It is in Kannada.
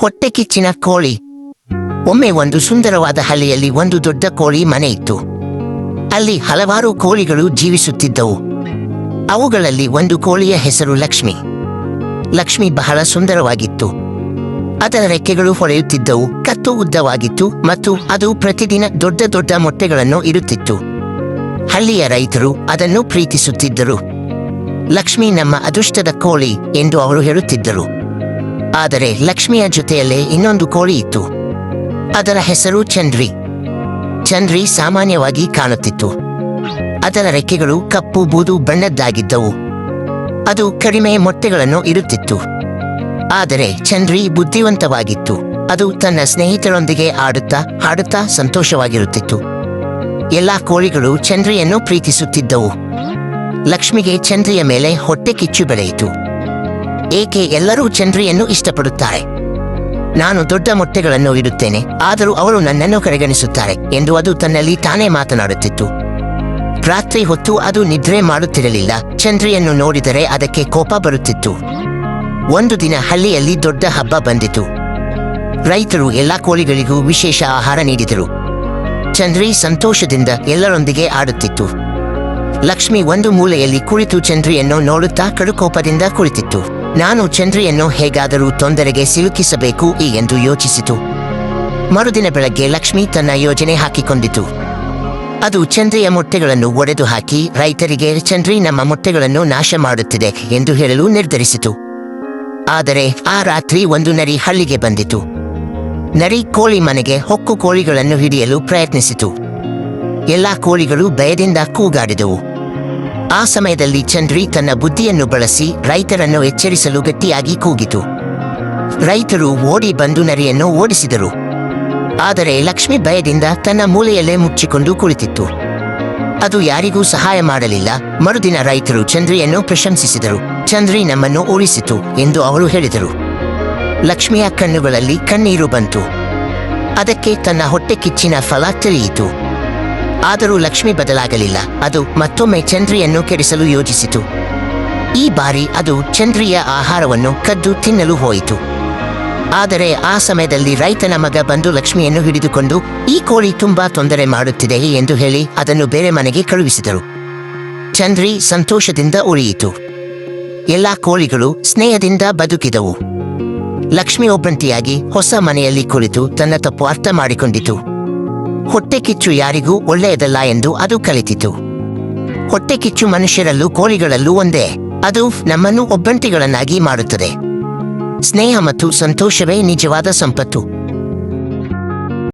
ಹೊಟ್ಟೆ ಕಿಚ್ಚಿನ ಕೋಳಿ. ಒಮ್ಮೆ ಒಂದು ಸುಂದರವಾದ ಹಳ್ಳಿಯಲ್ಲಿ ಒಂದು ದೊಡ್ಡ ಕೋಳಿ ಮನೆ ಇತ್ತು. ಅಲ್ಲಿ ಹಲವಾರು ಕೋಳಿಗಳು ಜೀವಿಸುತ್ತಿದ್ದವು. ಅವುಗಳಲ್ಲಿ ಒಂದು ಕೋಳಿಯ ಹೆಸರು ಲಕ್ಷ್ಮಿ. ಲಕ್ಷ್ಮಿ ಬಹಳ ಸುಂದರವಾಗಿತ್ತು. ಅದರ ರೆಕ್ಕೆಗಳು ಹೊಳೆಯುತ್ತಿದ್ದವು, ಕತ್ತು ಉದ್ದವಾಗಿತ್ತು ಮತ್ತು ಅದು ಪ್ರತಿದಿನ ದೊಡ್ಡ ದೊಡ್ಡ ಮೊಟ್ಟೆಗಳನ್ನು ಇಡುತ್ತಿತ್ತು. ಹಳ್ಳಿಯ ರೈತರು ಅದನ್ನು ಪ್ರೀತಿಸುತ್ತಿದ್ದರು. ಲಕ್ಷ್ಮಿ ನಮ್ಮ ಅದೃಷ್ಟದ ಕೋಳಿ ಎಂದು ಅವರು ಹೇಳುತ್ತಿದ್ದರು. ಆದರೆ ಲಕ್ಷ್ಮಿಯ ಜೊತೆಯಲ್ಲೇ ಇನ್ನೊಂದು ಕೋಳಿ ಇತ್ತು. ಅದರ ಹೆಸರು ಚಂದ್ರಿ. ಚಂದ್ರಿ ಸಾಮಾನ್ಯವಾಗಿ ಕಾಣುತ್ತಿತ್ತು. ಅದರ ರೆಕ್ಕೆಗಳು ಕಪ್ಪು ಬೂದು ಬಣ್ಣದ್ದಾಗಿದ್ದವು. ಅದು ಕಡಿಮೆ ಮೊಟ್ಟೆಗಳನ್ನು ಇಡುತ್ತಿತ್ತು. ಆದರೆ ಚಂದ್ರಿ ಬುದ್ಧಿವಂತವಾಗಿತ್ತು. ಅದು ತನ್ನ ಸ್ನೇಹಿತರೊಂದಿಗೆ ಹಾಡುತ್ತಾ ಸಂತೋಷವಾಗಿರುತ್ತಿತ್ತು. ಎಲ್ಲಾ ಕೋಳಿಗಳು ಚಂದ್ರಿಯನ್ನು ಪ್ರೀತಿಸುತ್ತಿದ್ದವು. ಲಕ್ಷ್ಮಿಗೆ ಚಂದ್ರಿಯ ಮೇಲೆ ಹೊಟ್ಟೆ ಕಿಚ್ಚು ಬೆಳೆಯಿತು. ಏಕೆ ಎಲ್ಲರೂ ಚಂದ್ರಿಯನ್ನು ಇಷ್ಟಪಡುತ್ತಾರೆ? ನಾನು ದೊಡ್ಡ ಮೊಟ್ಟೆಗಳನ್ನು ಇಡುತ್ತೇನೆ, ಆದರೂ ಅವರು ನನ್ನನ್ನು ಕಡೆಗಣಿಸುತ್ತಾರೆ ಎಂದು ಅದು ತನ್ನಲ್ಲಿ ತಾನೇ ಮಾತನಾಡುತ್ತಿತ್ತು. ರಾತ್ರಿ ಹೊತ್ತು ಅದು ನಿದ್ರೆ ಮಾಡುತ್ತಿರಲಿಲ್ಲ. ಚಂದ್ರಿಯನ್ನು ನೋಡಿದರೆ ಅದಕ್ಕೆ ಕೋಪ ಬರುತ್ತಿತ್ತು. ಒಂದು ದಿನ ಹಳ್ಳಿಯಲ್ಲಿ ದೊಡ್ಡ ಹಬ್ಬ ಬಂದಿತು. ರೈತರು ಎಲ್ಲಾ ಕೋಳಿಗಳಿಗೂ ವಿಶೇಷ ಆಹಾರ ನೀಡಿದರು. ಚಂದ್ರಿ ಸಂತೋಷದಿಂದ ಎಲ್ಲರೊಂದಿಗೆ ಆಡುತ್ತಿತ್ತು. ಲಕ್ಷ್ಮಿ ಒಂದು ಮೂಲೆಯಲ್ಲಿ ಕುಳಿತು ಚಂದ್ರಿಯನ್ನು ನೋಡುತ್ತಾ ಕಡುಕೋಪದಿಂದ ಕುಳಿತಿತ್ತು. ನಾನು ಚಂದ್ರಿಯನ್ನು ಹೇಗಾದರೂ ತೊಂದರೆಗೆ ಸಿಲುಕಿಸಬೇಕು ಎಂದು ಯೋಚಿಸಿತು. ಮರುದಿನ ಬೆಳಗ್ಗೆ ಲಕ್ಷ್ಮಿ ತನ್ನ ಯೋಜನೆ ಹಾಕಿಕೊಂಡಿತು. ಅದು ಚಂದ್ರಿಯ ಮೊಟ್ಟೆಗಳನ್ನು ಒಡೆದು ಹಾಕಿ ರೈತರಿಗೆ ಚಂದ್ರಿ ನಮ್ಮ ಮೊಟ್ಟೆಗಳನ್ನು ನಾಶ ಮಾಡುತ್ತಿದೆ ಎಂದು ಹೇಳಲು ನಿರ್ಧರಿಸಿತು. ಆದರೆ ಆ ರಾತ್ರಿ ಒಂದು ನರಿ ಹಳ್ಳಿಗೆ ಬಂದಿತು. ನರಿ ಕೋಳಿ ಮನೆಗೆ ಹೊಕ್ಕು ಕೋಳಿಗಳನ್ನು ಹಿಡಿಯಲು ಪ್ರಯತ್ನಿಸಿತು. ಎಲ್ಲಾ ಕೋಳಿಗಳು ಭಯದಿಂದ ಕೂಗಾಡಿದವು. ಆ ಸಮಯದಲ್ಲಿ ಚಂದ್ರಿ ತನ್ನ ಬುದ್ಧಿಯನ್ನು ಬಳಸಿ ರೈತರನ್ನು ಎಚ್ಚರಿಸಲು ಗಟ್ಟಿಯಾಗಿ ಕೂಗಿತು. ರೈತರು ಓಡಿ ಬಂದು ನರಿಯನ್ನು ಓಡಿಸಿದರು. ಆದರೆ ಲಕ್ಷ್ಮಿ ಭಯದಿಂದ ತನ್ನ ಮೂಲೆಯಲ್ಲೇ ಮುಚ್ಚಿಕೊಂಡು ಕುಳಿತಿತ್ತು. ಅದು ಯಾರಿಗೂ ಸಹಾಯ ಮಾಡಲಿಲ್ಲ. ಮರುದಿನ ರೈತರು ಚಂದ್ರಿಯನ್ನು ಪ್ರಶಂಸಿಸಿದರು. ಚಂದ್ರಿ ನಮ್ಮನ್ನು ಉಳಿಸಿತು ಎಂದು ಅವರು ಹೇಳಿದರು. ಲಕ್ಷ್ಮಿಯ ಕಣ್ಣುಗಳಲ್ಲಿ ಕಣ್ಣೀರು ಬಂತು. ಅದಕ್ಕೆ ತನ್ನ ಹೊಟ್ಟೆ ಕಿಚ್ಚಿನ ಫಲ ತಿಳಿಯಿತು. ಆದರೂ ಲಕ್ಷ್ಮಿ ಬದಲಾಗಲಿಲ್ಲ. ಅದು ಮತ್ತೊಮ್ಮೆ ಚಂದ್ರಿಯನ್ನು ಕೆಡಿಸಲು ಯೋಜಿಸಿತು. ಈ ಬಾರಿ ಅದು ಚಂದ್ರಿಯ ಆಹಾರವನ್ನು ಕದ್ದು ತಿನ್ನಲು ಹೋಯಿತು. ಆದರೆ ಆ ಸಮಯದಲ್ಲಿ ರೈತನ ಮಗ ಬಂದು ಲಕ್ಷ್ಮಿಯನ್ನು ಹಿಡಿದುಕೊಂಡು ಈ ಕೋಳಿ ತುಂಬಾ ತೊಂದರೆ ಮಾಡುತ್ತಿದೆ ಎಂದು ಹೇಳಿ ಅದನ್ನು ಬೇರೆ ಮನೆಗೆ ಕಳುಹಿಸಿದರು. ಚಂದ್ರಿ ಸಂತೋಷದಿಂದ ಉಳಿಯಿತು. ಎಲ್ಲಾ ಕೋಳಿಗಳು ಸ್ನೇಹದಿಂದ ಬದುಕಿದವು. ಲಕ್ಷ್ಮಿ ಒಬ್ಬಂಟಿಯಾಗಿ ಹೊಸ ಮನೆಯಲ್ಲಿ ಕುಳಿತು ತನ್ನ ತಪ್ಪು ಅರ್ಥ ಮಾಡಿಕೊಂಡಿತು. ಹೊಟ್ಟೆ ಕಿಚ್ಚು ಯಾರಿಗೂ ಒಳ್ಳೆಯದಲ್ಲ ಎಂದು ಅದು ಕಲಿತಿತು. ಹೊಟ್ಟೆ ಕಿಚ್ಚು ಮನುಷ್ಯರಲ್ಲೂ ಕೋಳಿಗಳಲ್ಲೂ ಒಂದೇ. ಅದು ನಮ್ಮನ್ನು ಒಬ್ಬಂಟಿಗಳನ್ನಾಗಿ ಮಾಡುತ್ತದೆ. ಸ್ನೇಹ ಮತ್ತು ಸಂತೋಷವೇ ನಿಜವಾದ ಸಂಪತ್ತು.